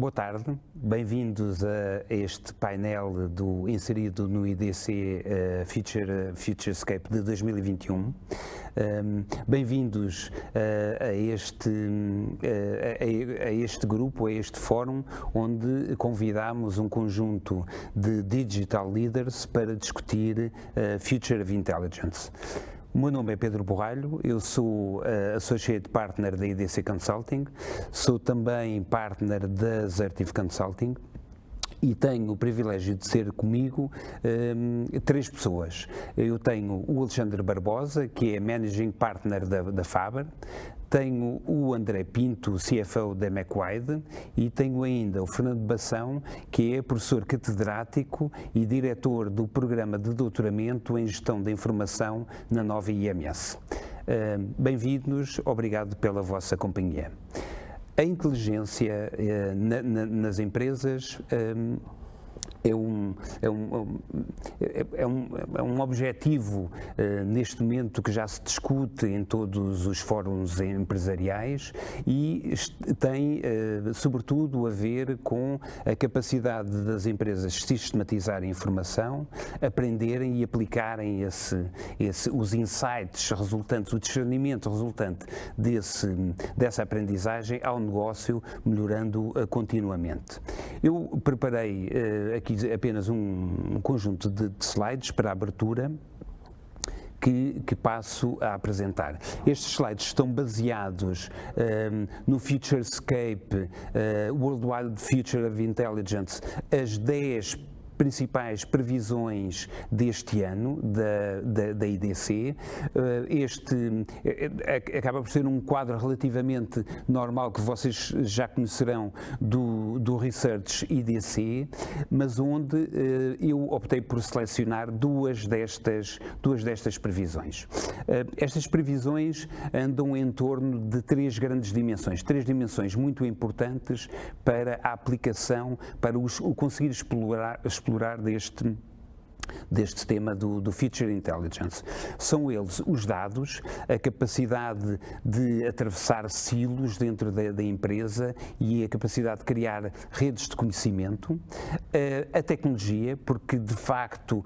Boa tarde, bem-vindos a este painel inserido no IDC Futurescape de 2021. Bem-vindos a este grupo, a este fórum, onde convidamos um conjunto de digital leaders para discutir Future of Intelligence. O meu nome é Pedro Borralho, eu sou Associate Partner da IDC Consulting, sou também Partner da Zertive Consulting e tenho o privilégio de ser comigo três pessoas. Eu tenho o Alexandre Barbosa, que é Managing Partner da Faber, tenho o André Pinto, CFO da McWide, e tenho ainda o Fernando Bação, que é professor catedrático e diretor do programa de doutoramento em Gestão da Informação na Nova IMS. Bem-vindos, obrigado pela vossa companhia. A inteligência nas empresas é um objetivo neste momento que já se discute em todos os fóruns empresariais e tem sobretudo a ver com a capacidade das empresas sistematizarem informação, aprenderem e aplicarem os insights resultantes, o discernimento resultante dessa aprendizagem ao negócio, melhorando continuamente. Eu preparei aqui apenas um conjunto de slides para a abertura que passo a apresentar. Estes slides estão baseados no Futurescape, Worldwide Future of Intelligence, as 10 principais previsões deste ano da IDC. Este acaba por ser um quadro relativamente normal que vocês já conhecerão do Research IDC, mas onde eu optei por selecionar duas destas previsões. Estas previsões andam em torno de três dimensões muito importantes para a aplicação, para o conseguir explorar deste tema do Future Intelligence. São eles os dados, a capacidade de atravessar silos dentro da empresa e a capacidade de criar redes de conhecimento, a tecnologia, porque de facto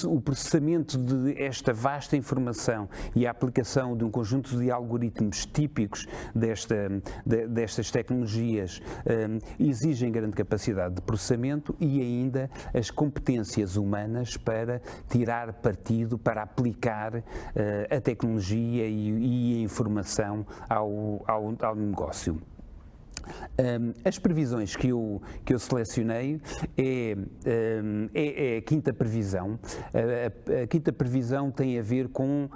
o processamento de esta vasta informação e a aplicação de um conjunto de algoritmos típicos destas tecnologias exigem grande capacidade de processamento e ainda as competências humanas para tirar partido, para aplicar a tecnologia e a informação ao negócio. As previsões que eu selecionei é a quinta previsão. A quinta previsão tem a ver com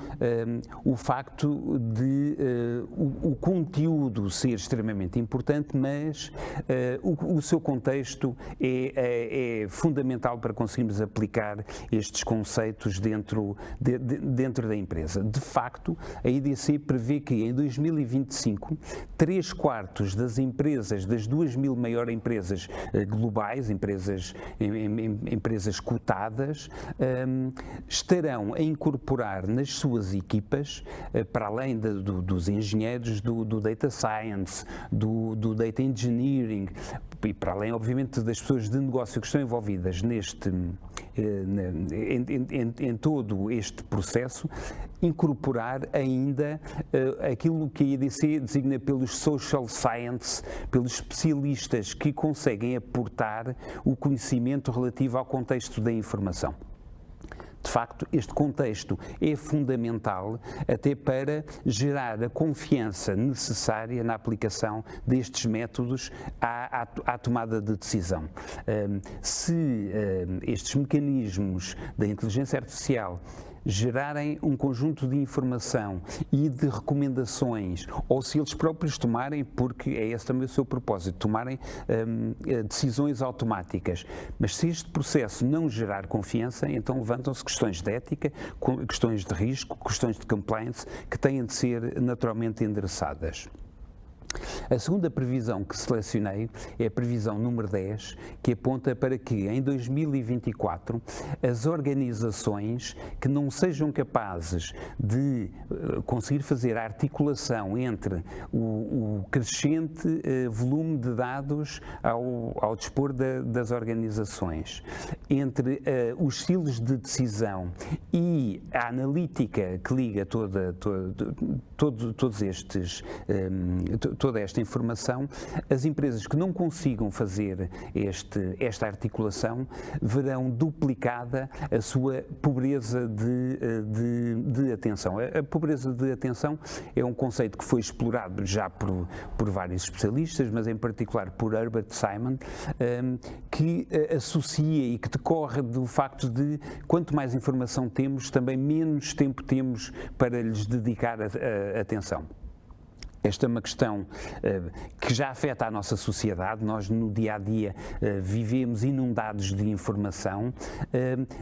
o facto de o conteúdo ser extremamente importante, mas o seu contexto é fundamental para conseguirmos aplicar estes conceitos dentro da empresa. De facto, a IDC prevê que em 2025, 3/4 das empresas, das 2.000 maiores empresas globais, empresas cotadas, estarão a incorporar nas suas equipas, para além dos engenheiros do Data Science, do Data Engineering, e para além, obviamente, das pessoas de negócio que estão envolvidas em todo este processo, incorporar ainda aquilo que a IDC designa pelos social science, pelos especialistas que conseguem aportar o conhecimento relativo ao contexto da informação. De facto, este contexto é fundamental até para gerar a confiança necessária na aplicação destes métodos à tomada de decisão. Se estes mecanismos da inteligência artificial gerarem um conjunto de informação e de recomendações, ou se eles próprios tomarem, porque é esse também o seu propósito, tomarem decisões automáticas. Mas se este processo não gerar confiança, então levantam-se questões de ética, questões de risco, questões de compliance, que têm de ser naturalmente endereçadas. A segunda previsão que selecionei é a previsão número 10, que aponta para que em 2024 as organizações que não sejam capazes de conseguir fazer a articulação entre o crescente volume de dados ao dispor das organizações, entre os estilos de decisão e a analítica que liga toda esta informação, as empresas que não consigam fazer esta articulação verão duplicada a sua pobreza de atenção. A pobreza de atenção é um conceito que foi explorado já por vários especialistas, mas em particular por Herbert Simon, que associa e que decorre do facto de quanto mais informação temos, também menos tempo temos para lhes dedicar atenção. Esta é uma questão que já afeta a nossa sociedade. Nós no dia-a-dia vivemos inundados de informação,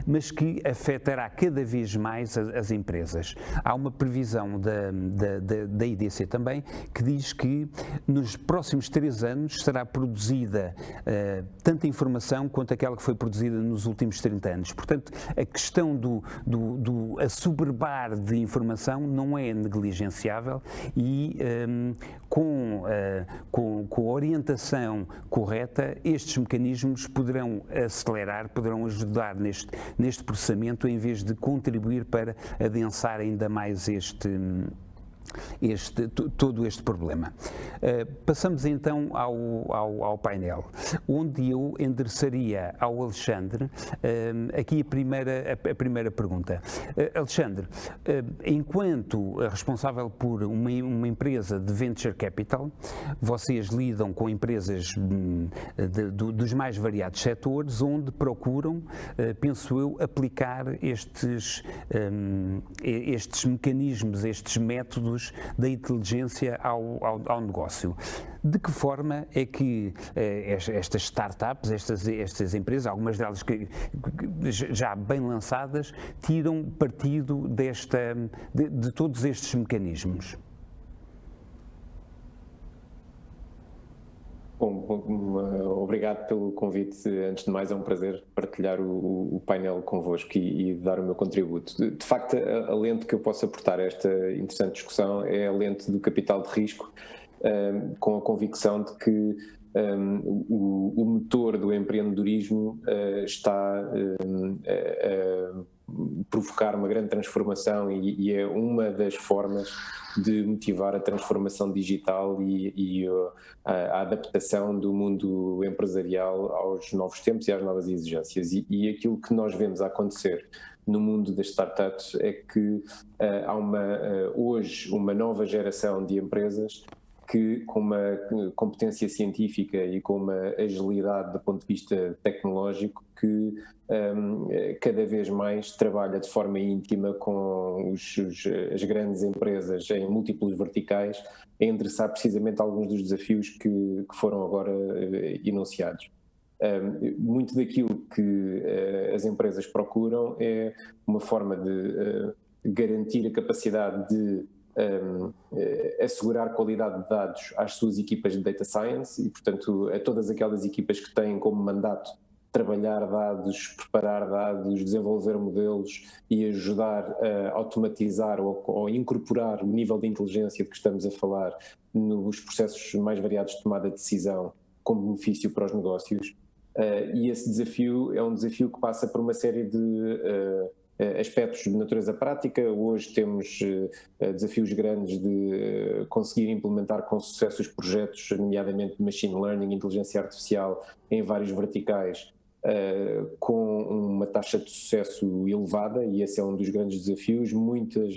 mas que afetará cada vez mais as empresas. Há uma previsão da IDC também que diz que nos próximos 3 anos será produzida tanta informação quanto aquela que foi produzida nos últimos 30 anos. Portanto, a questão do assoberbar de informação não é negligenciável e com a orientação correta, estes mecanismos poderão acelerar, poderão ajudar neste processamento, em vez de contribuir para adensar ainda mais todo este problema. Passamos então ao painel, onde eu endereçaria ao Alexandre aqui a primeira pergunta. Alexandre, enquanto responsável por uma empresa de venture capital, vocês lidam com empresas dos mais variados setores, onde procuram, penso eu, aplicar estes mecanismos, estes métodos da inteligência ao negócio. De que forma é que estas startups, estas empresas, algumas delas já bem lançadas, tiram partido de todos estes mecanismos? Bom, obrigado pelo convite. Antes de mais, é um prazer partilhar o painel convosco e dar o meu contributo. De facto, a lente que eu posso aportar a esta interessante discussão é a lente do capital de risco, com a convicção de que o motor do empreendedorismo está a provocar uma grande transformação e é uma das formas de motivar a transformação digital e a adaptação do mundo empresarial aos novos tempos e às novas exigências. E aquilo que nós vemos a acontecer no mundo das startups é que há hoje uma nova geração de empresas que, com uma competência científica e com uma agilidade do ponto de vista tecnológico, que cada vez mais trabalha de forma íntima com as grandes empresas em múltiplos verticais, a endereçar precisamente alguns dos desafios que foram agora enunciados. Muito daquilo que as empresas procuram é uma forma de garantir a capacidade de assegurar qualidade de dados às suas equipas de Data Science e, portanto, a todas aquelas equipas que têm como mandato trabalhar dados, preparar dados, desenvolver modelos e ajudar a automatizar ou incorporar o nível de inteligência de que estamos a falar nos processos mais variados de tomada de decisão com benefício para os negócios. E esse desafio é um desafio que passa por uma série de aspectos de natureza prática. Hoje temos desafios grandes de conseguir implementar com sucesso os projetos, nomeadamente de Machine Learning, inteligência artificial, em vários verticais, com uma taxa de sucesso elevada, e esse é um dos grandes desafios. Muitas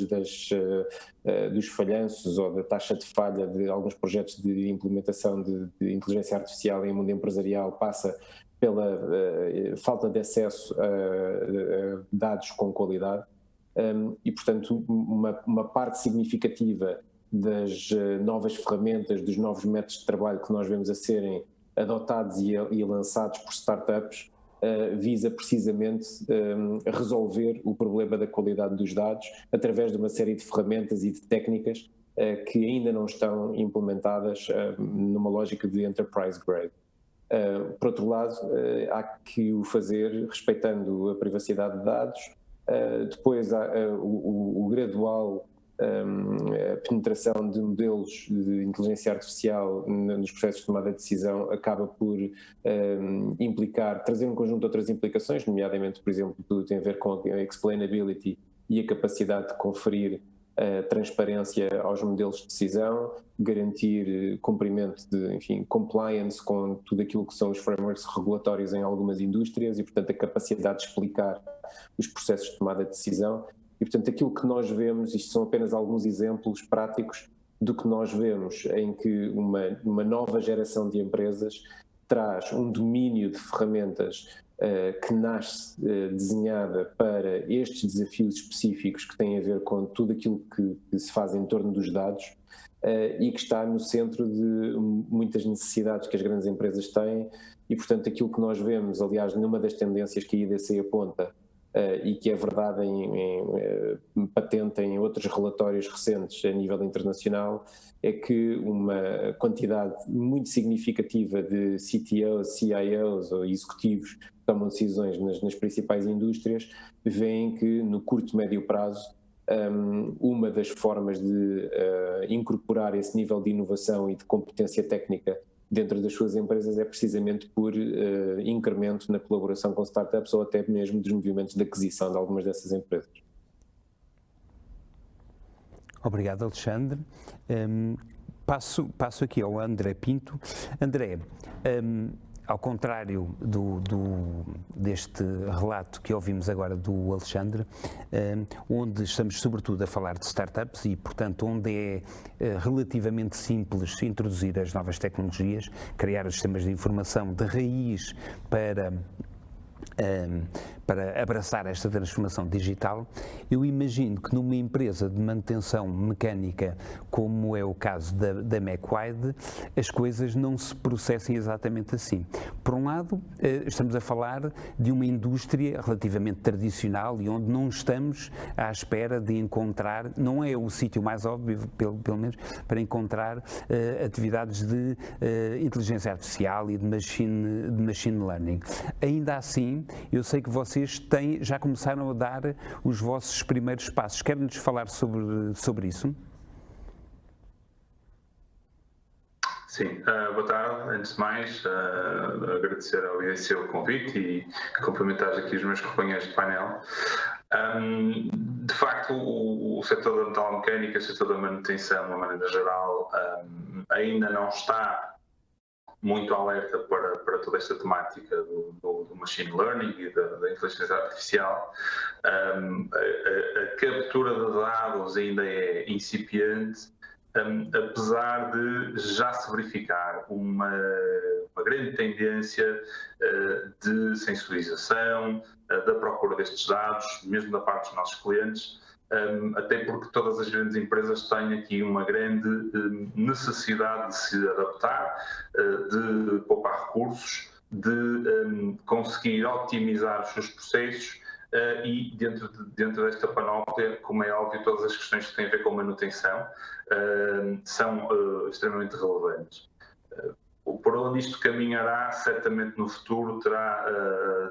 dos falhanços ou da taxa de falha de alguns projetos de implementação de inteligência artificial em mundo empresarial passa pela falta de acesso a dados com qualidade e, portanto, uma parte significativa das novas ferramentas, dos novos métodos de trabalho que nós vemos a serem adotados e lançados por startups visa precisamente resolver o problema da qualidade dos dados através de uma série de ferramentas e de técnicas que ainda não estão implementadas numa lógica de enterprise grade. Por outro lado, há que o fazer respeitando a privacidade de dados. Depois há o gradual penetração de modelos de inteligência artificial nos processos de tomada de decisão acaba por trazer um conjunto de outras implicações, nomeadamente, por exemplo, tudo tem a ver com a explainability e a capacidade de conferir transparência aos modelos de decisão, garantir cumprimento de, enfim, compliance com tudo aquilo que são os frameworks regulatórios em algumas indústrias e, portanto, a capacidade de explicar os processos de tomada de decisão. E, portanto, aquilo que nós vemos, isto são apenas alguns exemplos práticos do que nós vemos em que uma nova geração de empresas traz um domínio de ferramentas que nasce desenhada para estes desafios específicos que têm a ver com tudo aquilo que se faz em torno dos dados e que está no centro de muitas necessidades que as grandes empresas têm e, portanto, aquilo que nós vemos, aliás, numa das tendências que a IDC aponta e que é verdade patente em outros relatórios recentes a nível internacional, é que uma quantidade muito significativa de CTOs, CIOs ou executivos que tomam decisões nas principais indústrias veem que no curto e médio prazo uma das formas de incorporar esse nível de inovação e de competência técnica dentro das suas empresas é precisamente por incremento na colaboração com startups ou até mesmo dos movimentos de aquisição de algumas dessas empresas. Obrigado, Alexandre. Passo aqui ao André Pinto. André, ao contrário deste relato que ouvimos agora do Alexandre, onde estamos sobretudo a falar de startups e, portanto, onde é relativamente simples introduzir as novas tecnologias, criar os sistemas de informação de raiz para abraçar esta transformação digital, eu imagino que numa empresa de manutenção mecânica, como é o caso da McWide, as coisas não se processem exatamente assim. Por um lado, estamos a falar de uma indústria relativamente tradicional e onde não estamos à espera de encontrar, não é o sítio mais óbvio, pelo menos, para encontrar atividades de inteligência artificial e de machine learning. Ainda assim, eu sei que vocês já começaram a dar os vossos primeiros passos. Querem-nos falar sobre isso? Sim, boa tarde. Antes de mais, agradecer ao IDC o convite e cumprimentar aqui os meus companheiros de painel. De facto, o setor da metalomecânica, o setor da manutenção, de uma maneira geral, ainda não está muito alerta para toda esta temática do machine learning e da inteligência artificial. A captura de dados ainda é incipiente, apesar de já se verificar uma grande tendência de sensorização, da procura destes dados, mesmo da parte dos nossos clientes, até porque todas as grandes empresas têm aqui uma grande necessidade de se adaptar, de poupar recursos, de conseguir otimizar os seus processos e dentro desta panóplia, como é óbvio, todas as questões que têm a ver com manutenção são extremamente relevantes. Por onde isto caminhará, certamente no futuro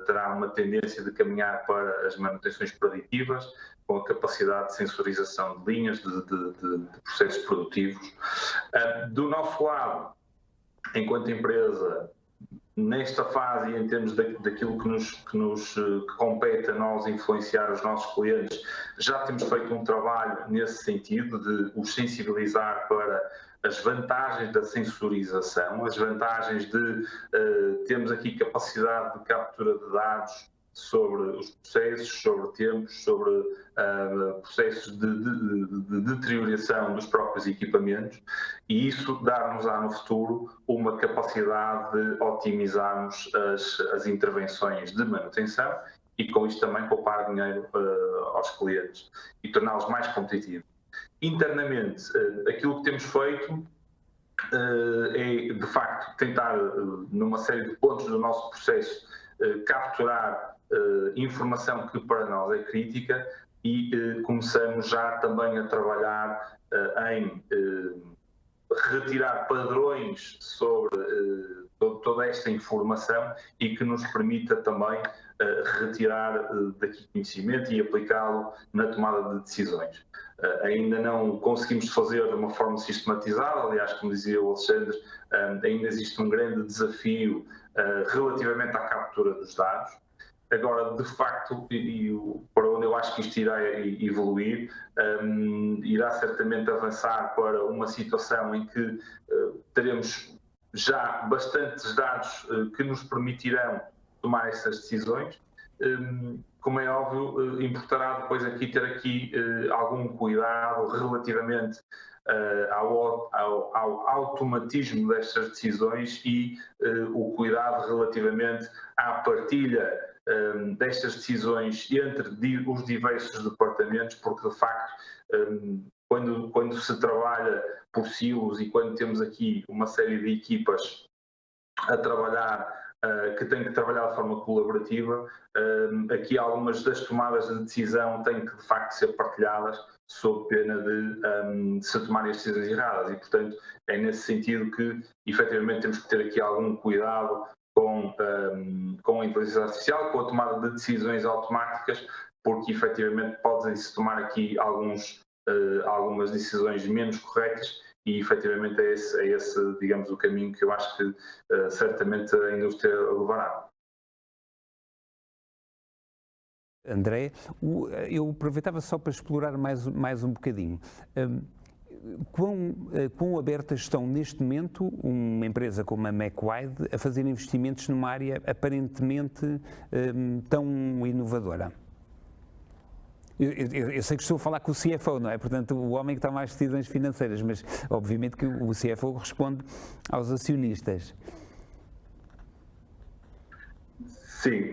terá uma tendência de caminhar para as manutenções preditivas, com a capacidade de sensorização de linhas, de processos produtivos. Do nosso lado, enquanto empresa, nesta fase e em termos daquilo que nos compete a nós influenciar os nossos clientes, já temos feito um trabalho nesse sentido de os sensibilizar para as vantagens da sensorização, as vantagens de termos aqui capacidade de captura de dados sobre os processos, sobre tempos, sobre processos de deterioração dos próprios equipamentos, e isso dar-nos-á no futuro uma capacidade de otimizarmos as intervenções de manutenção e com isto também poupar dinheiro aos clientes e torná-los mais competitivos. Internamente, aquilo que temos feito é, de facto, tentar, numa série de pontos do nosso processo, capturar informação que para nós é crítica e começamos já também a trabalhar em retirar padrões sobre toda esta informação e que nos permita também retirar daqui conhecimento e aplicá-lo na tomada de decisões. Ainda não conseguimos fazer de uma forma sistematizada, aliás, como dizia o Alexandre, ainda existe um grande desafio relativamente à captura dos dados. Agora, de facto, e para onde eu acho que isto irá evoluir, irá certamente avançar para uma situação em que teremos já bastantes dados que nos permitirão tomar essas decisões. Como é óbvio, importará depois ter aqui algum cuidado relativamente ao automatismo destas decisões e o cuidado relativamente à partilha destas decisões entre os diversos departamentos, porque de facto quando se trabalha por silos e quando temos aqui uma série de equipas a trabalhar que têm que trabalhar de forma colaborativa, aqui algumas das tomadas de decisão têm que de facto ser partilhadas sob pena de se tomarem as decisões erradas e, portanto, é nesse sentido que efetivamente temos que ter aqui algum cuidado com a inteligência artificial, com a tomada de decisões automáticas, porque efetivamente podem-se tomar aqui algumas decisões menos corretas e efetivamente é esse, digamos, o caminho que eu acho que certamente a indústria levará. André, eu aproveitava só para explorar mais um bocadinho. Quão abertas estão neste momento uma empresa como a McWide a fazer investimentos numa área aparentemente tão inovadora? Eu sei que estou a falar com o CFO, não é? Portanto, o homem que toma as decisões financeiras, mas obviamente que o CFO responde aos acionistas. Sim.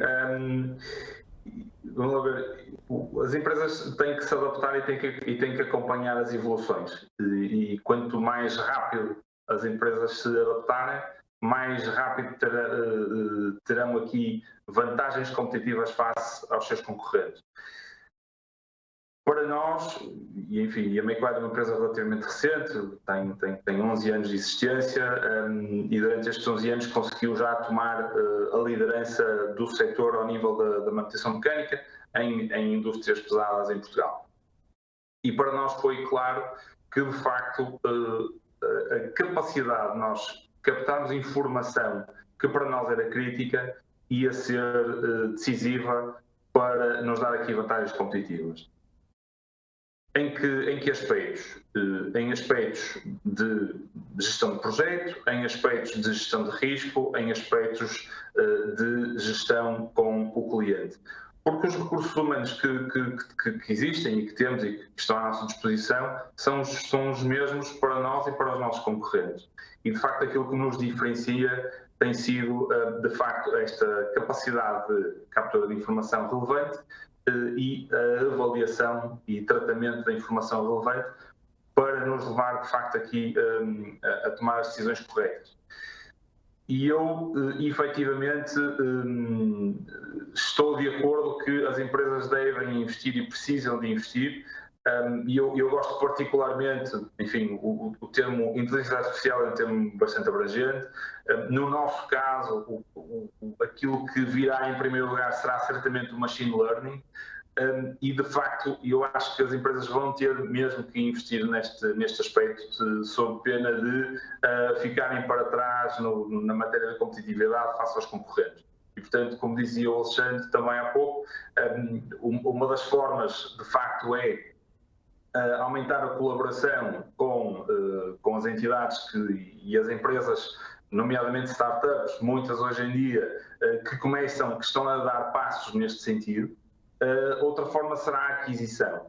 Vamos ver. As empresas têm que se adaptar e têm que acompanhar as evoluções. E quanto mais rápido as empresas se adaptarem, mais rápido terão aqui vantagens competitivas face aos seus concorrentes. Para nós, e enfim, a McWide é uma empresa relativamente recente, tem 11 anos de existência e durante estes 11 anos conseguiu já tomar a liderança do setor ao nível da manutenção mecânica em indústrias pesadas em Portugal. E para nós foi claro que, de facto, a capacidade de nós captarmos informação que para nós era crítica ia ser decisiva para nos dar aqui vantagens competitivas. Em que aspectos? Em aspectos de gestão de projeto, em aspectos de gestão de risco, em aspectos de gestão com o cliente. Porque os recursos humanos que existem e que temos e que estão à nossa disposição são os mesmos para nós e para os nossos concorrentes. E, de facto, aquilo que nos diferencia tem sido, de facto, esta capacidade de captura de informação relevante e a avaliação e tratamento da informação relevante para nos levar, de facto, aqui a tomar as decisões corretas. E eu, efetivamente, estou de acordo que as empresas devem investir e precisam de investir. E eu gosto particularmente, enfim, o termo inteligência artificial é um termo bastante abrangente. No nosso caso, aquilo que virá em primeiro lugar será certamente o machine learning. E, de facto, eu acho que as empresas vão ter mesmo que investir neste aspecto, sob pena de ficarem para trás na matéria de competitividade face aos concorrentes. E, portanto, como dizia o Alexandre também há pouco, uma das formas, de facto, é aumentar a colaboração com as entidades e as empresas, nomeadamente startups, muitas hoje em dia, que estão a dar passos neste sentido. Outra forma será a aquisição.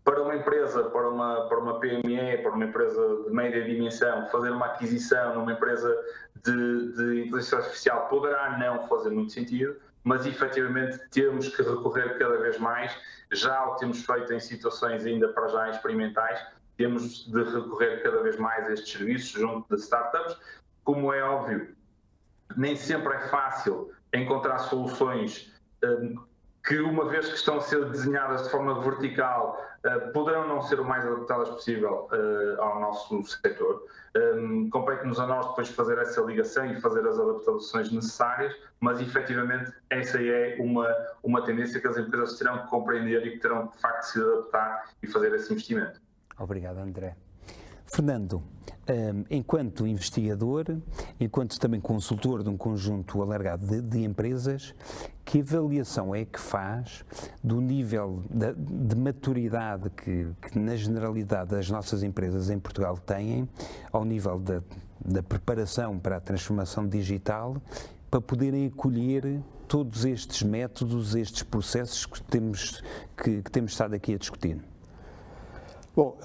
Para uma empresa, para uma PME, para uma empresa de média dimensão, fazer uma aquisição numa empresa de inteligência artificial poderá não fazer muito sentido, mas efetivamente temos que recorrer cada vez mais, já o temos feito em situações ainda para já experimentais, temos de recorrer cada vez mais a estes serviços junto de startups. Como é óbvio, nem sempre é fácil encontrar soluções que, uma vez que estão a ser desenhadas de forma vertical, poderão não ser o mais adaptadas possível ao nosso setor. Compete-nos a nós depois fazer essa ligação e fazer as adaptações necessárias, mas efetivamente essa é uma tendência que as empresas terão que compreender e que terão de facto de se adaptar e fazer esse investimento. Obrigado, André. Fernando, enquanto investigador, enquanto também consultor de um conjunto alargado de empresas, que avaliação é que faz do nível de maturidade que na generalidade as nossas empresas em Portugal têm, ao nível da preparação para a transformação digital, para poderem acolher todos estes métodos, estes processos que temos estado aqui a discutir? Bom,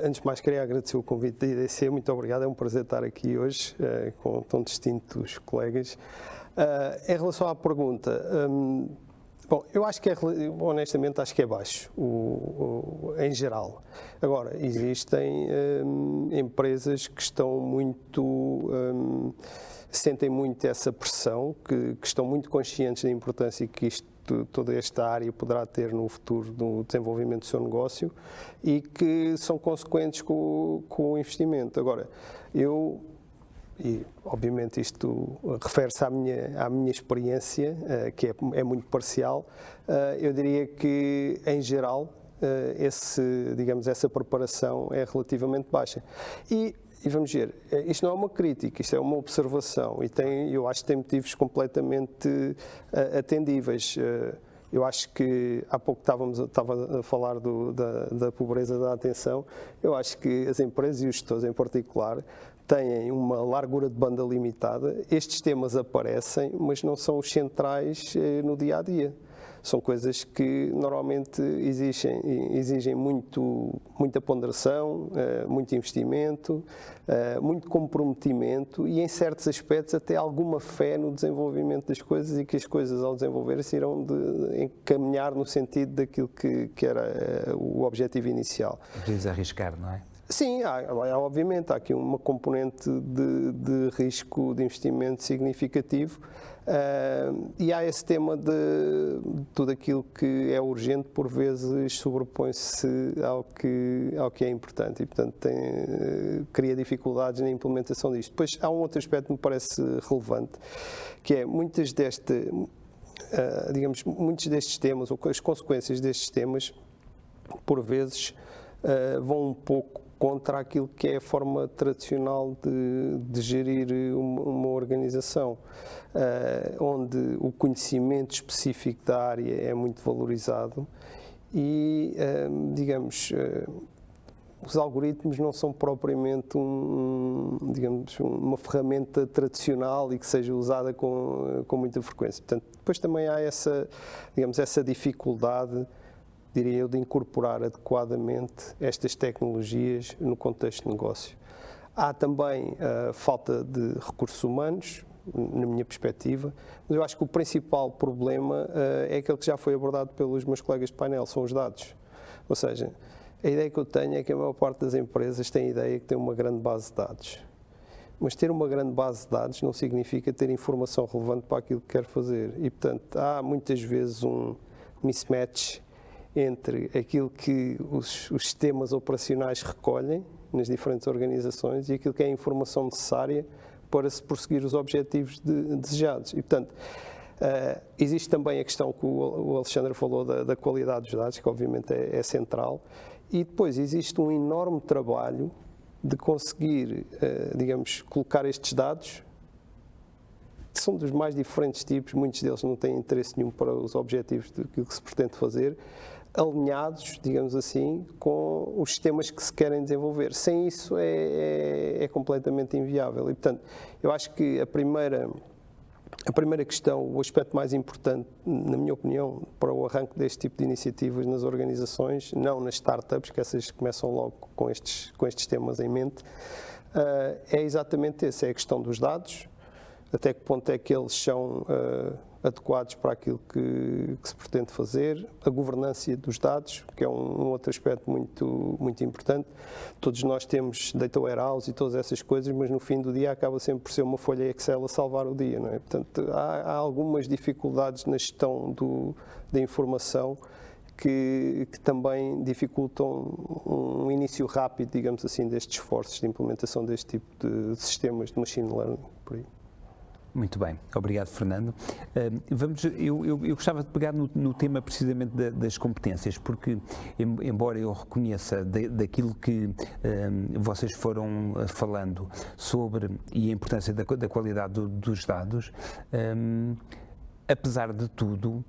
antes de mais queria agradecer o convite da IDC, muito obrigado, é um prazer estar aqui hoje com tão distintos colegas. Em relação à pergunta, bom, eu acho que honestamente acho que é baixo, em geral. Agora, existem empresas que estão sentem muito essa pressão, que estão muito conscientes da importância que toda esta área poderá ter no futuro no desenvolvimento do seu negócio e que são consequentes com o investimento. Agora, e obviamente isto refere-se à minha experiência, que é muito parcial, eu diria que, em geral, essa preparação é relativamente baixa. E vamos ver, isto não é uma crítica, isto é uma observação e eu acho que tem motivos completamente atendíveis. Eu acho que há pouco estava a falar da pobreza da atenção. Eu acho que as empresas e os gestores em particular têm uma largura de banda limitada. Estes temas aparecem, mas não são os centrais no dia a dia. São coisas que normalmente exigem muita ponderação, muito investimento, muito comprometimento e, em certos aspectos, até alguma fé no desenvolvimento das coisas e que as coisas, ao desenvolver-se, irão encaminhar no sentido daquilo que era o objetivo inicial. Preciso arriscar, não é? Sim, obviamente, há aqui uma componente de risco de investimento significativo. E há esse tema de tudo aquilo que é urgente, por vezes sobrepõe-se ao que é importante e, portanto, cria dificuldades na implementação disto. Depois, há um outro aspecto que me parece relevante, que é muitos destes temas, ou as consequências destes temas, por vezes, vão um pouco contra aquilo que é a forma tradicional de gerir uma organização, onde o conhecimento específico da área é muito valorizado e, os algoritmos não são propriamente uma ferramenta tradicional e que seja usada com muita frequência. Portanto, depois também há essa dificuldade, diria eu, de incorporar adequadamente estas tecnologias no contexto de negócio. Há também a falta de recursos humanos, na minha perspectiva, mas eu acho que o principal problema é aquele que já foi abordado pelos meus colegas de painel, são os dados. Ou seja, a ideia que eu tenho é que a maior parte das empresas tem a ideia que tem uma grande base de dados. Mas ter uma grande base de dados não significa ter informação relevante para aquilo que quer fazer. E, portanto, há muitas vezes um mismatch entre aquilo que os sistemas operacionais recolhem nas diferentes organizações e aquilo que é a informação necessária para se prosseguir os objetivos desejados. E, portanto, existe também a questão que o Alexandre falou da qualidade dos dados, que obviamente é central, e depois existe um enorme trabalho de conseguir, colocar estes dados, que são dos mais diferentes tipos, muitos deles não têm interesse nenhum para os objetivos daquilo que se pretende fazer, alinhados, digamos assim, com os sistemas que se querem desenvolver. Sem isso é completamente inviável. E, portanto, eu acho que a primeira questão, o aspecto mais importante, na minha opinião, para o arranque deste tipo de iniciativas nas organizações, não nas startups, que essas começam logo com estes temas em mente, é exatamente esse, é a questão dos dados, até que ponto é que eles são adequados para aquilo que se pretende fazer, a governança dos dados, que é um outro aspecto muito importante. Todos nós temos data warehouse e todas essas coisas, mas no fim do dia acaba sempre por ser uma folha Excel a salvar o dia, não é? Portanto, há algumas dificuldades na gestão da informação que também dificultam um início rápido, digamos assim, destes esforços de implementação deste tipo de sistemas de machine learning, por aí. Muito bem, obrigado, Fernando. Eu gostava de pegar no tema precisamente das competências, porque, embora eu reconheça daquilo que vocês foram falando sobre e a importância da qualidade dos dados, apesar de tudo,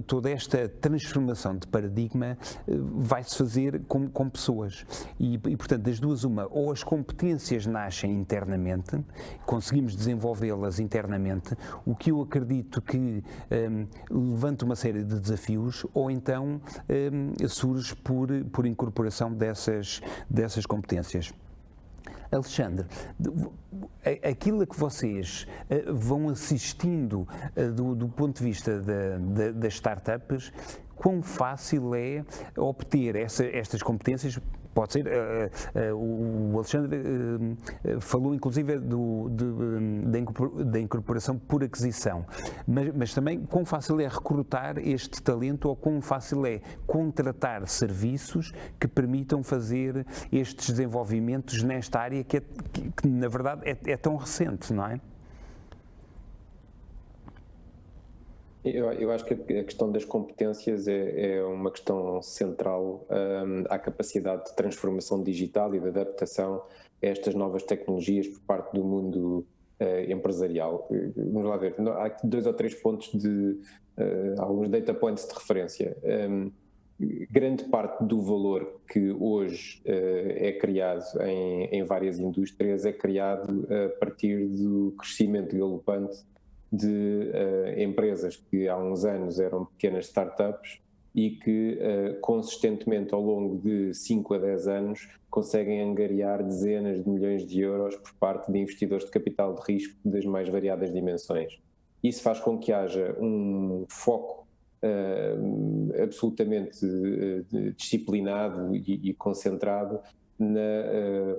toda esta transformação de paradigma vai-se fazer com pessoas e, portanto, das duas uma, ou as competências nascem internamente, conseguimos desenvolvê-las internamente, o que eu acredito que levanta uma série de desafios, ou então surge por incorporação dessas competências. Alexandre, aquilo a que vocês vão assistindo do ponto de vista das startups, quão fácil é obter estas competências? Pode ser, o Alexandre falou inclusive da incorporação por aquisição, mas também quão fácil é recrutar este talento ou quão fácil é contratar serviços que permitam fazer estes desenvolvimentos nesta área que na verdade é tão recente, não é? Eu acho que a questão das competências é uma questão central à capacidade de transformação digital e de adaptação a estas novas tecnologias por parte do mundo empresarial. Vamos lá ver, há aqui 2 ou 3 pontos alguns data points de referência. Grande parte do valor que hoje é criado em várias indústrias é criado a partir do crescimento galopante de empresas que há uns anos eram pequenas startups e que consistentemente ao longo de 5 a 10 anos conseguem angariar dezenas de milhões de euros por parte de investidores de capital de risco das mais variadas dimensões. Isso faz com que haja um foco absolutamente disciplinado e concentrado na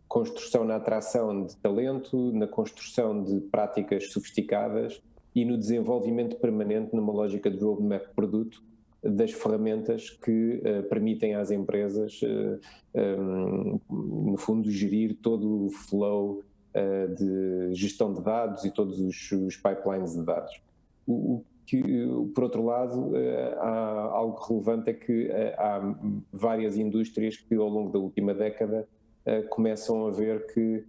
construção, na atração de talento, na construção de práticas sofisticadas e no desenvolvimento permanente numa lógica de roadmap produto das ferramentas que permitem às empresas, no fundo, gerir todo o flow de gestão de dados e todos os pipelines de dados. Por outro lado, há algo relevante, é que há várias indústrias que ao longo da última década começam a ver que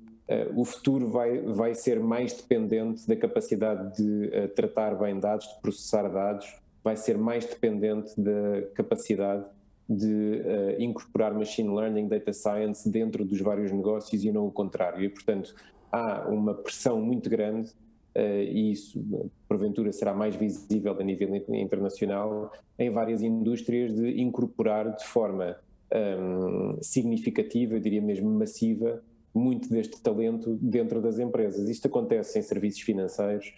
o futuro vai ser mais dependente da capacidade de tratar bem dados, de processar dados, vai ser mais dependente da capacidade de incorporar machine learning, data science dentro dos vários negócios e não o contrário. E, portanto, há uma pressão muito grande e isso porventura será mais visível a nível internacional em várias indústrias de incorporar de forma significativa, eu diria mesmo massiva, muito deste talento dentro das empresas. Isto acontece em serviços financeiros,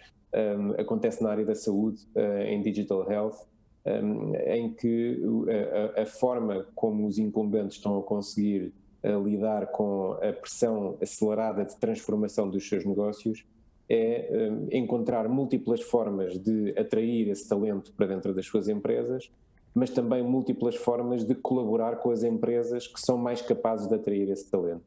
acontece na área da saúde, em digital health, em que a forma como os incumbentes estão a conseguir lidar com a pressão acelerada de transformação dos seus negócios é encontrar múltiplas formas de atrair esse talento para dentro das suas empresas, mas também múltiplas formas de colaborar com as empresas que são mais capazes de atrair esse talento.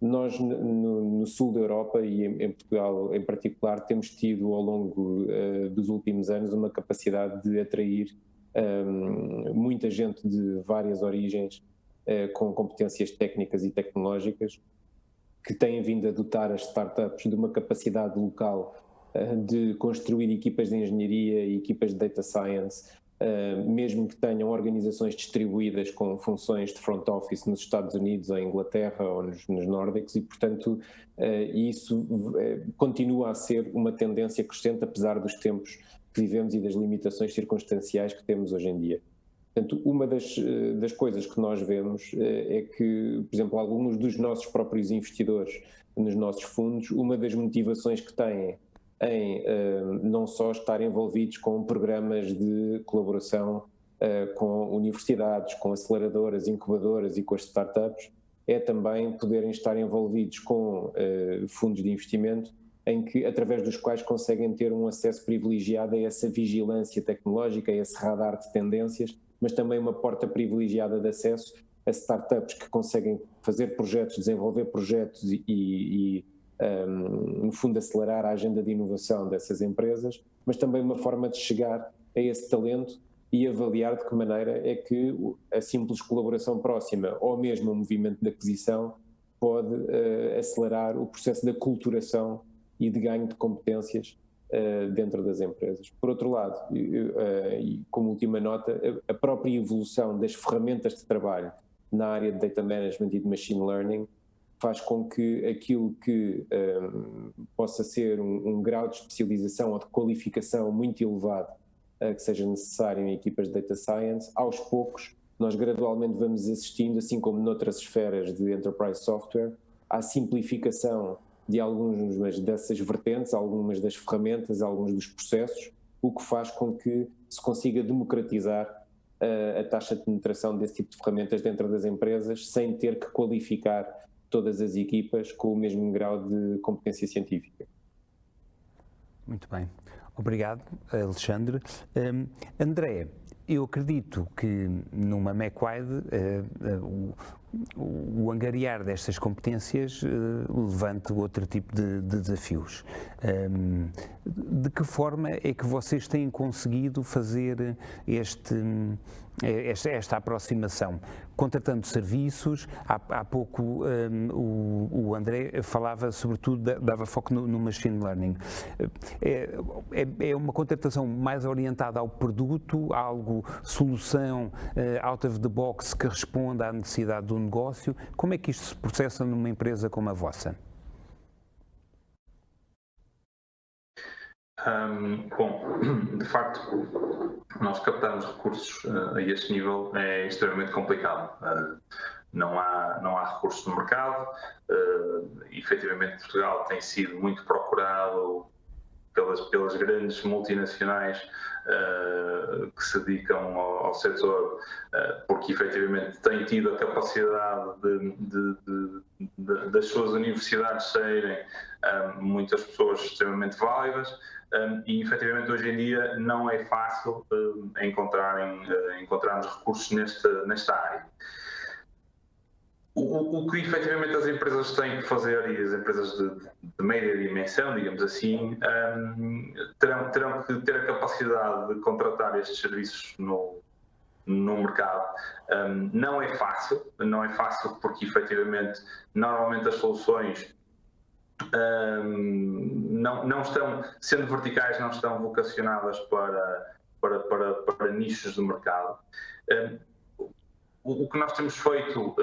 Nós, no sul da Europa e em Portugal em particular, temos tido ao longo dos últimos anos uma capacidade de atrair muita gente de várias origens com competências técnicas e tecnológicas que têm vindo a dotar as startups de uma capacidade local de construir equipas de engenharia e equipas de data science, mesmo que tenham organizações distribuídas com funções de front office nos Estados Unidos, ou em Inglaterra ou nos nórdicos, e portanto isso continua a ser uma tendência crescente apesar dos tempos que vivemos e das limitações circunstanciais que temos hoje em dia. Portanto, uma das coisas que nós vemos é que, por exemplo, alguns dos nossos próprios investidores nos nossos fundos, uma das motivações que têm em não só estar envolvidos com programas de colaboração com universidades, com aceleradoras, incubadoras e com as startups, é também poderem estar envolvidos com fundos de investimento em que, através dos quais conseguem ter um acesso privilegiado a essa vigilância tecnológica, a esse radar de tendências, mas também uma porta privilegiada de acesso a startups que conseguem fazer projetos, desenvolver projetos e no fundo, acelerar a agenda de inovação dessas empresas, mas também uma forma de chegar a esse talento e avaliar de que maneira é que a simples colaboração próxima ou mesmo o movimento de aquisição pode acelerar o processo de aculturação e de ganho de competências dentro das empresas. Por outro lado, e como última nota, a própria evolução das ferramentas de trabalho na área de data management e de machine learning faz com que aquilo que possa ser um grau de especialização ou de qualificação muito elevado que seja necessário em equipas de data science, aos poucos nós gradualmente vamos assistindo, assim como noutras esferas de enterprise software, à simplificação de algumas dessas vertentes, algumas das ferramentas, alguns dos processos, o que faz com que se consiga democratizar a taxa de penetração desse tipo de ferramentas dentro das empresas, sem ter que qualificar todas as equipas com o mesmo grau de competência científica. Muito bem. Obrigado, Alexandre. André, eu acredito que numa MacWide o angariar destas competências levante outro tipo de desafios. De que forma é que vocês têm conseguido fazer esta aproximação? Contratando serviços, há pouco o André falava sobretudo, dava foco no machine learning. É uma contratação mais orientada ao produto, algo, solução out of the box que responda à necessidade do negócio? Como é que isto se processa numa empresa como a vossa? Bom, de facto, nós captarmos recursos a este nível é extremamente complicado. Não há recursos no mercado. Efetivamente, Portugal tem sido muito procurado pelas grandes multinacionais que se dedicam ao setor, porque efetivamente têm tido a capacidade das suas universidades serem muitas pessoas extremamente válidas. E efetivamente hoje em dia não é fácil encontrarmos recursos nesta área. O que efetivamente as empresas têm que fazer, e as empresas de média dimensão, digamos assim, terão que ter a capacidade de contratar estes serviços no mercado. Não é fácil porque efetivamente normalmente as soluções não estão, sendo verticais, não estão vocacionadas para nichos de mercado. O que nós temos feito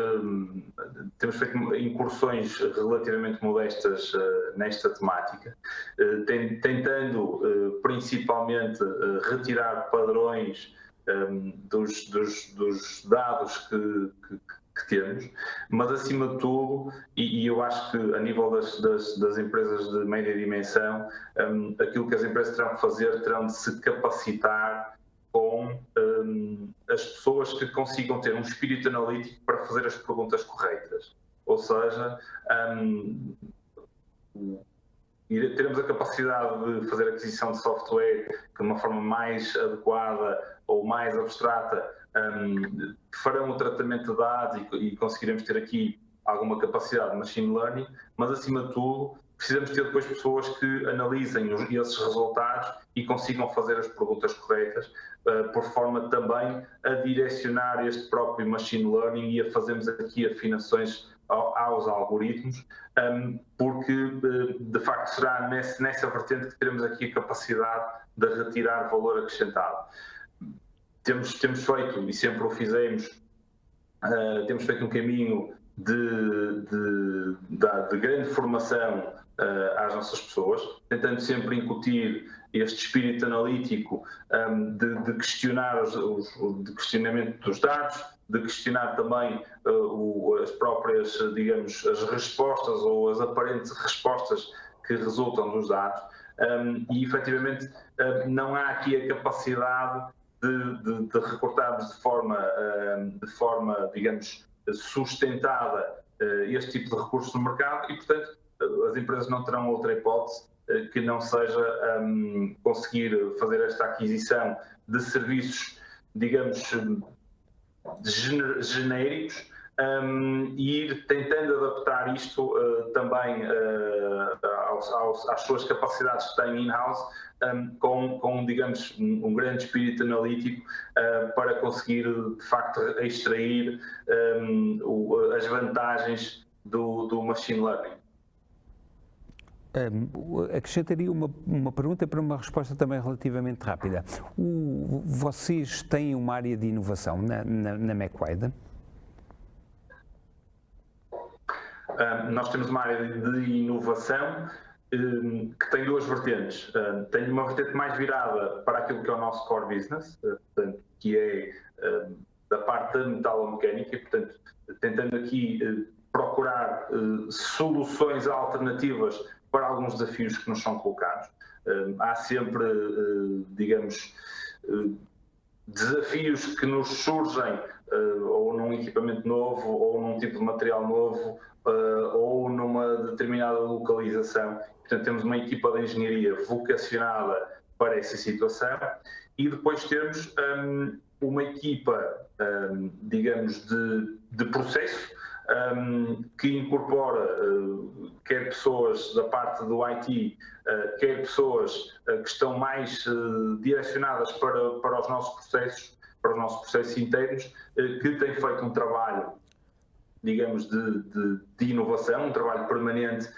incursões relativamente modestas nesta temática, tentando principalmente retirar padrões dos dados que temos, mas acima de tudo, e eu acho que a nível das empresas de média dimensão, aquilo que as empresas terão que fazer, terão de se capacitar com as pessoas que consigam ter um espírito analítico para fazer as perguntas corretas. Ou seja, teremos a capacidade de fazer aquisição de software que de uma forma mais adequada ou mais abstrata farão o tratamento de dados e conseguiremos ter aqui alguma capacidade de machine learning, mas acima de tudo precisamos ter depois pessoas que analisem esses resultados e consigam fazer as perguntas corretas, por forma também a direcionar este próprio machine learning e a fazermos aqui afinações aos algoritmos, porque de facto será nessa vertente que teremos aqui a capacidade de retirar valor acrescentado. Temos feito, e sempre o fizemos, temos feito um caminho de grande formação às nossas pessoas, tentando sempre incutir este espírito analítico de questionar de questionamento dos dados, de questionar também as próprias, digamos, as respostas ou as aparentes respostas que resultam dos dados, e efetivamente não há aqui a capacidade de recortarmos de forma, digamos, sustentada este tipo de recursos no mercado e, portanto, as empresas não terão outra hipótese que não seja conseguir fazer esta aquisição de serviços, digamos, genéricos, e ir tentando adaptar isto também às suas capacidades que têm in-house, com, digamos, um grande espírito analítico para conseguir, de facto, extrair as vantagens do machine learning. Acrescentaria uma pergunta para uma resposta também relativamente rápida. Vocês têm uma área de inovação na Macquarie? Nós temos uma área de inovação que tem duas vertentes. Tem uma vertente mais virada para aquilo que é o nosso core business, portanto, que é da parte da metalomecânica, e, portanto, tentando aqui procurar soluções alternativas para alguns desafios que nos são colocados. Há sempre, digamos, desafios que nos surgem ou num equipamento novo, ou num tipo de material novo, ou numa determinada localização. Portanto, temos uma equipa de engenharia vocacionada para essa situação e depois temos uma equipa, digamos, de processo, que incorpora quer pessoas da parte do IT, quer pessoas que estão mais direcionadas para os nossos processos internos, que têm feito um trabalho, digamos, de inovação, um trabalho permanente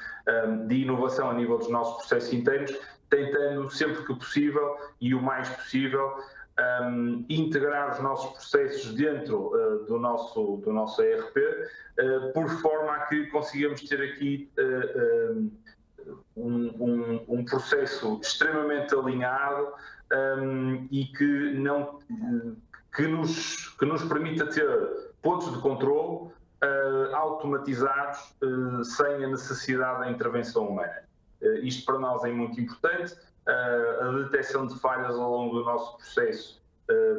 de inovação a nível dos nossos processos internos, tentando sempre que possível e o mais possível integrar os nossos processos dentro do nosso ERP, por forma a que consigamos ter aqui um processo extremamente alinhado e que nos permita ter pontos de controle automatizados sem a necessidade da intervenção humana. Isto para nós é muito importante. A detecção de falhas ao longo do nosso processo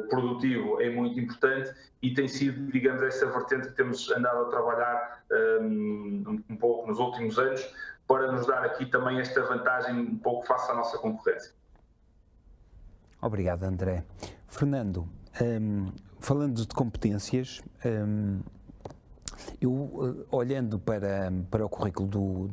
produtivo é muito importante e tem sido, digamos, essa vertente que temos andado a trabalhar um pouco nos últimos anos para nos dar aqui também esta vantagem um pouco face à nossa concorrência. Obrigado, André. Fernando, falando de competências, eu, olhando para o currículo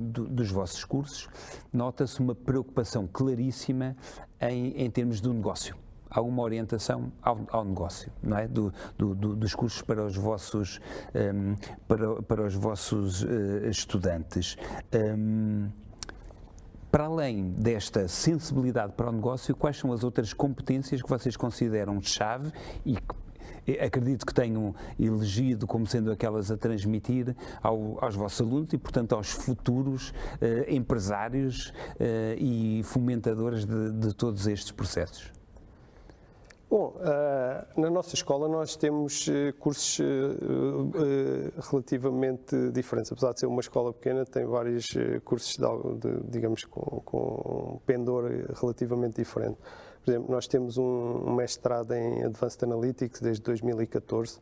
dos vossos cursos, nota-se uma preocupação claríssima em termos do negócio. Há uma orientação ao negócio, não é? Dos cursos para os vossos, para os vossos estudantes. Para além desta sensibilidade para o negócio, quais são as outras competências que vocês consideram chave e que acredito que tenham elegido como sendo aquelas a transmitir aos vossos alunos e, portanto, aos futuros empresários e fomentadores de todos estes processos? Bom, na nossa escola nós temos cursos relativamente diferentes. Apesar de ser uma escola pequena, tem vários cursos, digamos, com pendor relativamente diferente. Por exemplo, nós temos um mestrado em Advanced Analytics desde 2014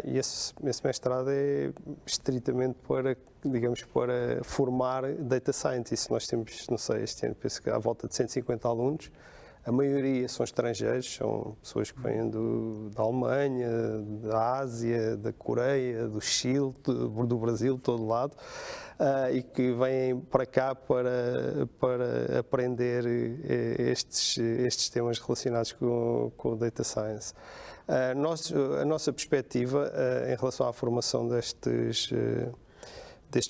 e esse mestrado é estritamente para, digamos, para formar Data Scientists. Nós temos, não sei, este ano penso que há à volta de 150 alunos. A maioria são estrangeiros, são pessoas que vêm da Alemanha, da Ásia, da Coreia, do Chile, do Brasil, de todo lado, e que vêm para cá para aprender estes temas relacionados com o Data Science. A nossa perspectiva em relação à formação destes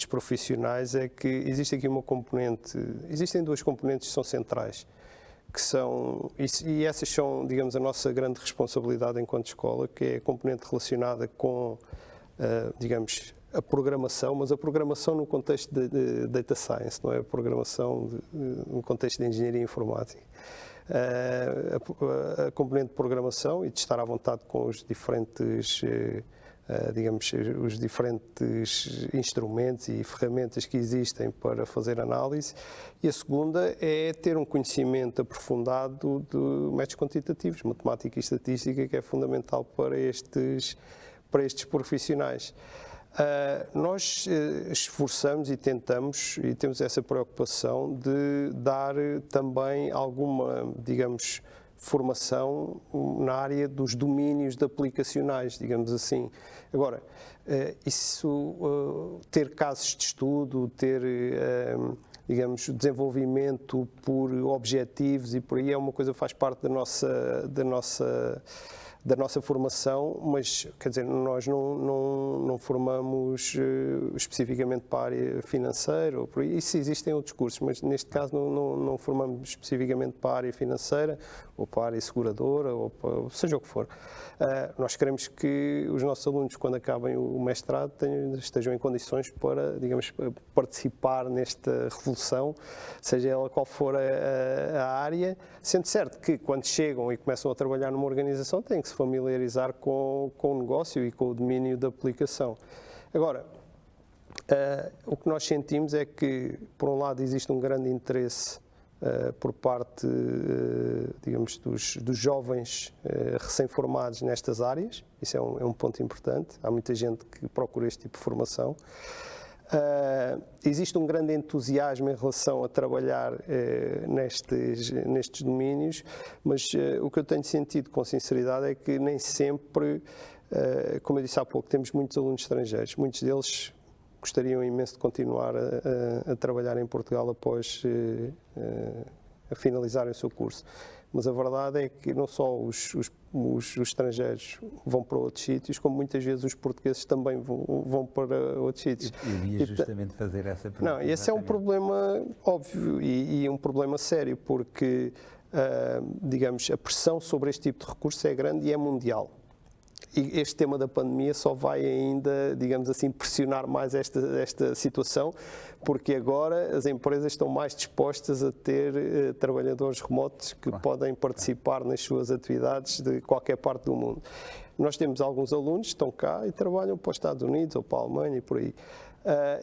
profissionais é que existe aqui existem duas componentes que são centrais. E essas são, digamos, a nossa grande responsabilidade enquanto escola, que é a componente relacionada com, digamos, a programação, mas a programação no contexto de Data Science, não é a programação no contexto de engenharia informática. A componente de programação e de estar à vontade com os diferentes digamos, os diferentes instrumentos e ferramentas que existem para fazer análise, e a segunda é ter um conhecimento aprofundado de métodos quantitativos, matemática e estatística, que é fundamental para estes profissionais. Nós esforçamos e tentamos, e temos essa preocupação de dar também alguma, digamos, formação na área dos domínios de aplicacionais, digamos assim. Agora, ter casos de estudo, ter, digamos, desenvolvimento por objetivos e por aí é uma coisa que faz parte da nossa formação, mas, quer dizer, nós não formamos especificamente para a área financeira, ou por aí. Isso existem outros cursos, mas neste caso não formamos especificamente para a área financeira, ou para a área seguradora, ou seja o que for. Nós queremos que os nossos alunos, quando acabem o mestrado, estejam em condições para, digamos, participar nesta revolução, seja ela qual for a área, sendo certo que quando chegam e começam a trabalhar numa organização têm que se familiarizar com o negócio e com o domínio da aplicação. Agora, o que nós sentimos é que, por um lado, existe um grande interesse por parte, digamos, dos jovens recém-formados nestas áreas. Isso é um ponto importante. Há muita gente que procura este tipo de formação. Existe um grande entusiasmo em relação a trabalhar nestes domínios, mas o que eu tenho sentido com sinceridade é que nem sempre, como eu disse há pouco, temos muitos alunos estrangeiros. Muitos deles gostariam imenso de continuar a trabalhar em Portugal após a finalizarem o seu curso. Mas a verdade é que não só os estrangeiros vão para outros sítios, como muitas vezes os portugueses também vão para outros sítios. Eu ia justamente fazer essa pergunta. Não, esse é um problema óbvio e um problema sério, porque, digamos, a pressão sobre este tipo de recurso é grande e é mundial. E este tema da pandemia só vai ainda, digamos assim, pressionar mais esta situação, porque agora as empresas estão mais dispostas a ter trabalhadores remotos que podem participar nas suas atividades de qualquer parte do mundo. Nós temos alguns alunos que estão cá e trabalham para os Estados Unidos ou para a Alemanha e por aí.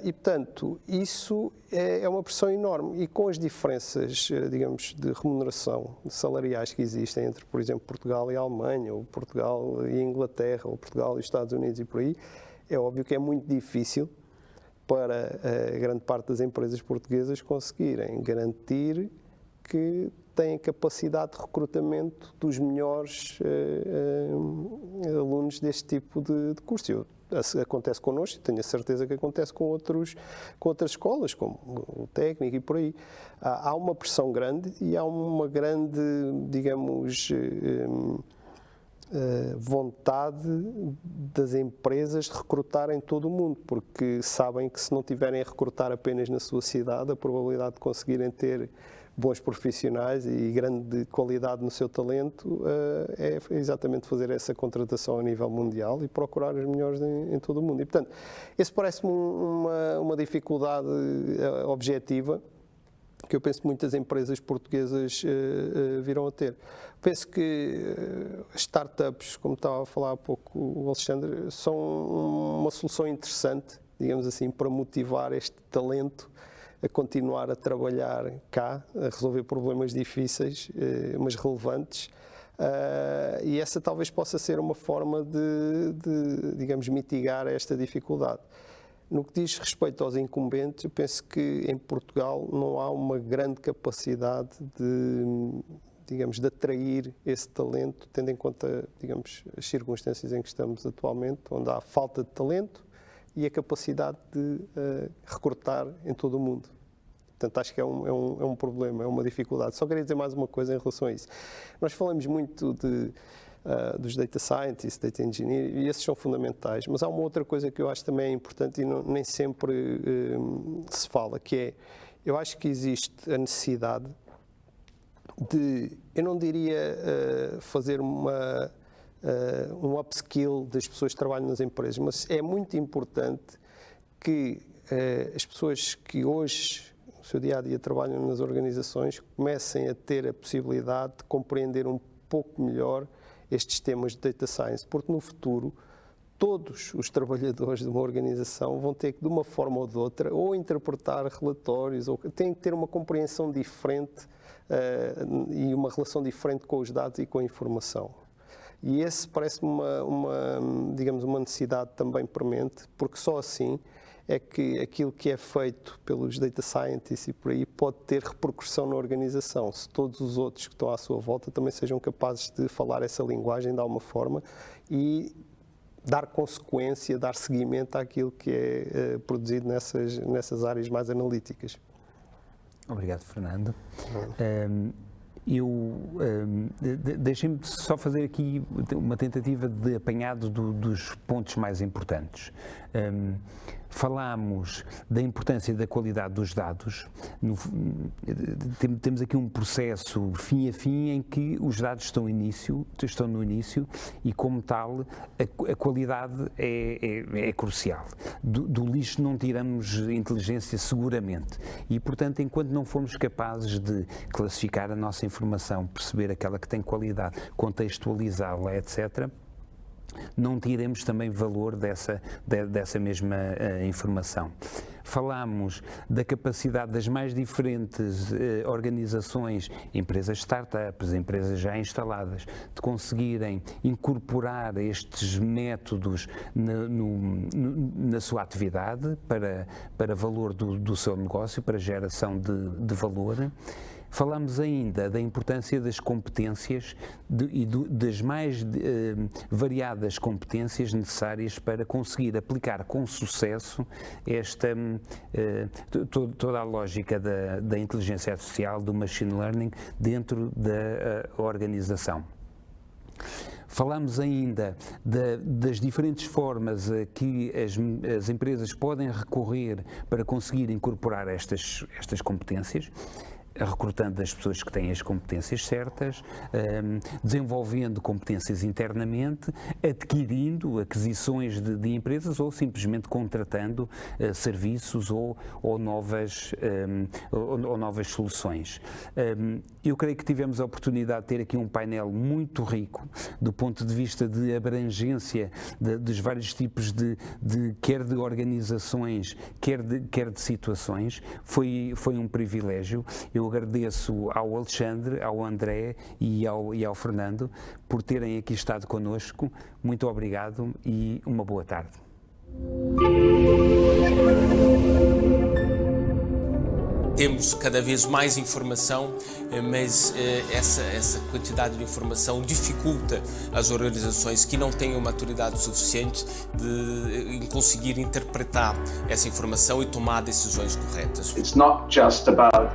E, portanto, isso é uma pressão enorme. E com as diferenças, digamos, de remuneração salariais que existem entre, por exemplo, Portugal e a Alemanha, ou Portugal e a Inglaterra, ou Portugal e os Estados Unidos e por aí, é óbvio que é muito difícil para a grande parte das empresas portuguesas conseguirem garantir que têm capacidade de recrutamento dos melhores alunos deste tipo de curso. Acontece connosco, tenho a certeza que acontece com outras escolas, como o técnico e por aí. Há uma pressão grande e há uma grande, digamos, vontade das empresas de recrutarem todo o mundo, porque sabem que se não tiverem a recrutar apenas na sua cidade, a probabilidade de conseguirem ter bons profissionais e grande qualidade no seu talento é exatamente fazer essa contratação a nível mundial e procurar os melhores em todo o mundo. E, portanto, esse parece-me uma dificuldade objetiva que eu penso que muitas empresas portuguesas virão a ter. Penso que startups, como estava a falar há pouco o Alexandre, são uma solução interessante, digamos assim, para motivar este talento a continuar a trabalhar cá, a resolver problemas difíceis, mas relevantes, e essa talvez possa ser uma forma de, digamos, mitigar esta dificuldade. No que diz respeito aos incumbentes, eu penso que em Portugal não há uma grande capacidade de, digamos, de atrair esse talento, tendo em conta, digamos, as circunstâncias em que estamos atualmente, onde há falta de talento e a capacidade de recrutar em todo o mundo. Portanto, acho que é um problema, é uma dificuldade. Só queria dizer mais uma coisa em relação a isso. Nós falamos muito dos data scientists, data engineers, e esses são fundamentais, mas há uma outra coisa que eu acho também é importante e nem sempre se fala, que é, eu acho que existe a necessidade de, eu não diria fazer um upskill das pessoas que trabalham nas empresas, mas é muito importante que as pessoas que hoje, no seu dia-a-dia, trabalham nas organizações, comecem a ter a possibilidade de compreender um pouco melhor estes temas de data science, porque no futuro todos os trabalhadores de uma organização vão ter que, de uma forma ou de outra, ou interpretar relatórios, ou têm que ter uma compreensão diferente e uma relação diferente com os dados e com a informação. E esse parece-me digamos, uma necessidade também premente, porque só assim é que aquilo que é feito pelos data scientists e por aí pode ter repercussão na organização, se todos os outros que estão à sua volta também sejam capazes de falar essa linguagem de alguma forma e dar consequência, dar seguimento àquilo que é produzido nessas áreas mais analíticas. Obrigado, Fernando. Deixem-me só fazer aqui uma tentativa de apanhado dos pontos mais importantes. Falámos da importância da qualidade dos dados. Temos aqui um processo fim a fim em que os dados estão no início e, como tal, a qualidade é crucial. Do lixo não tiramos inteligência seguramente e, portanto, enquanto não formos capazes de classificar a nossa informação, perceber aquela que tem qualidade, contextualizá-la, etc., não tiremos também valor dessa mesma informação. Falámos da capacidade das mais diferentes organizações, empresas startups, empresas já instaladas, de conseguirem incorporar estes métodos na sua atividade para valor do seu negócio, para geração de valor. Falámos ainda da importância das competências e das mais variadas competências necessárias para conseguir aplicar com sucesso toda a lógica da inteligência artificial, do machine learning dentro da organização. Falámos ainda das diferentes formas a que as empresas podem recorrer para conseguir incorporar estas competências, recrutando as pessoas que têm as competências certas, desenvolvendo competências internamente, adquirindo aquisições de empresas ou simplesmente contratando serviços ou novas soluções. Eu creio que tivemos a oportunidade de ter aqui um painel muito rico do ponto de vista de abrangência dos vários tipos quer de organizações, quer de situações. Foi um privilégio. Eu agradeço ao Alexandre, ao André e ao Fernando por terem aqui estado connosco. Muito obrigado e uma boa tarde. Temos cada vez mais informação, mas essa quantidade de informação dificulta as organizações que não têm uma maturidade suficiente em conseguir interpretar essa informação e tomar decisões corretas. It's not just about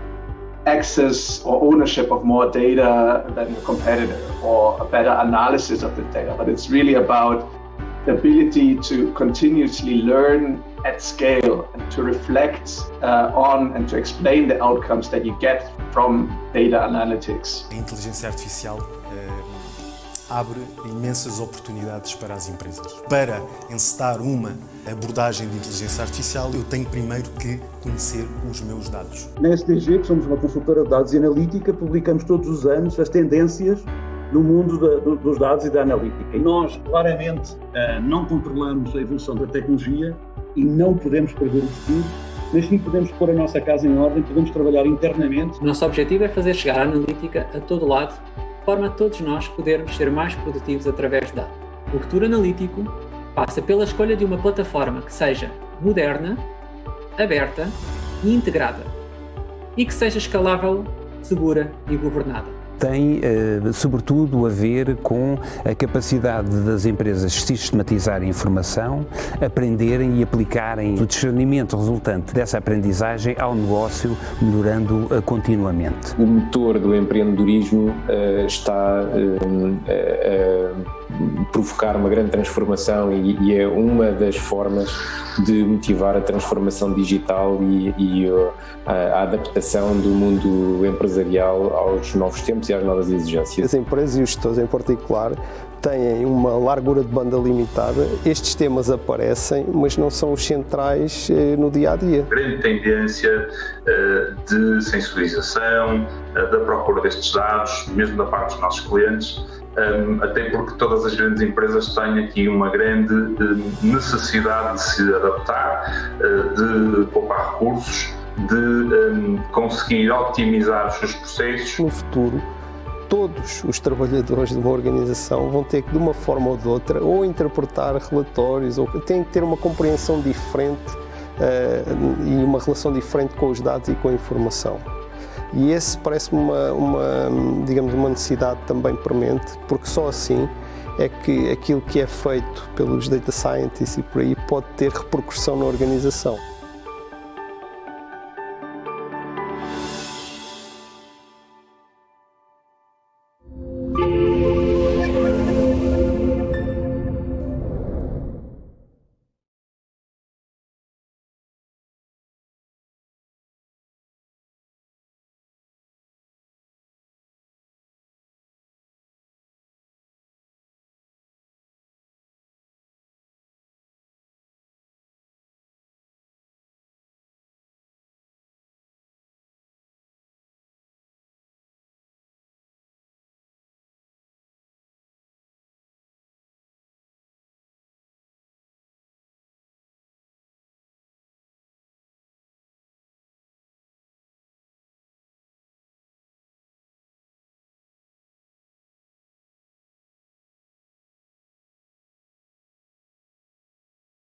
access or ownership of more data than your competitor or a better analysis of the data, but it's really about the ability to continuously learn at scale and to reflect on and to explain the outcomes that you get from data analytics. A inteligência artificial abre imensas oportunidades para as empresas. Para encetar uma abordagem de inteligência artificial, eu tenho primeiro que conhecer os meus dados. Na SDG, que somos uma consultora de dados e analítica, publicamos todos os anos as tendências no mundo dos dados e da analítica. E nós, claramente, não controlamos a evolução da tecnologia e não podemos prever o futuro, mas sim podemos pôr a nossa casa em ordem, podemos trabalhar internamente. O nosso objetivo é fazer chegar a analítica a todo lado, de forma a todos nós podermos ser mais produtivos através da. O futuro analítico passa pela escolha de uma plataforma que seja moderna, aberta e integrada e que seja escalável, segura e governada. Tem, sobretudo, a ver com a capacidade das empresas sistematizarem informação, aprenderem e aplicarem o discernimento resultante dessa aprendizagem ao negócio, melhorando continuamente. O motor do empreendedorismo está a provocar uma grande transformação e é uma das formas de motivar a transformação digital e a adaptação do mundo empresarial aos novos tempos e às novas exigências. As empresas e os gestores em particular têm uma largura de banda limitada, estes temas aparecem, mas não são os centrais no dia-a-dia. Grande tendência de sensibilização, da procura destes dados, mesmo da parte dos nossos clientes, até porque todas as grandes empresas têm aqui uma grande necessidade de se adaptar, de poupar recursos, de conseguir otimizar os seus processos. No futuro, todos os trabalhadores de uma organização vão ter que, de uma forma ou de outra, ou interpretar relatórios, ou têm que ter uma compreensão diferente e uma relação diferente com os dados e com a informação. E esse parece-me digamos, uma necessidade também premente, porque só assim é que aquilo que é feito pelos data scientists e por aí pode ter repercussão na organização.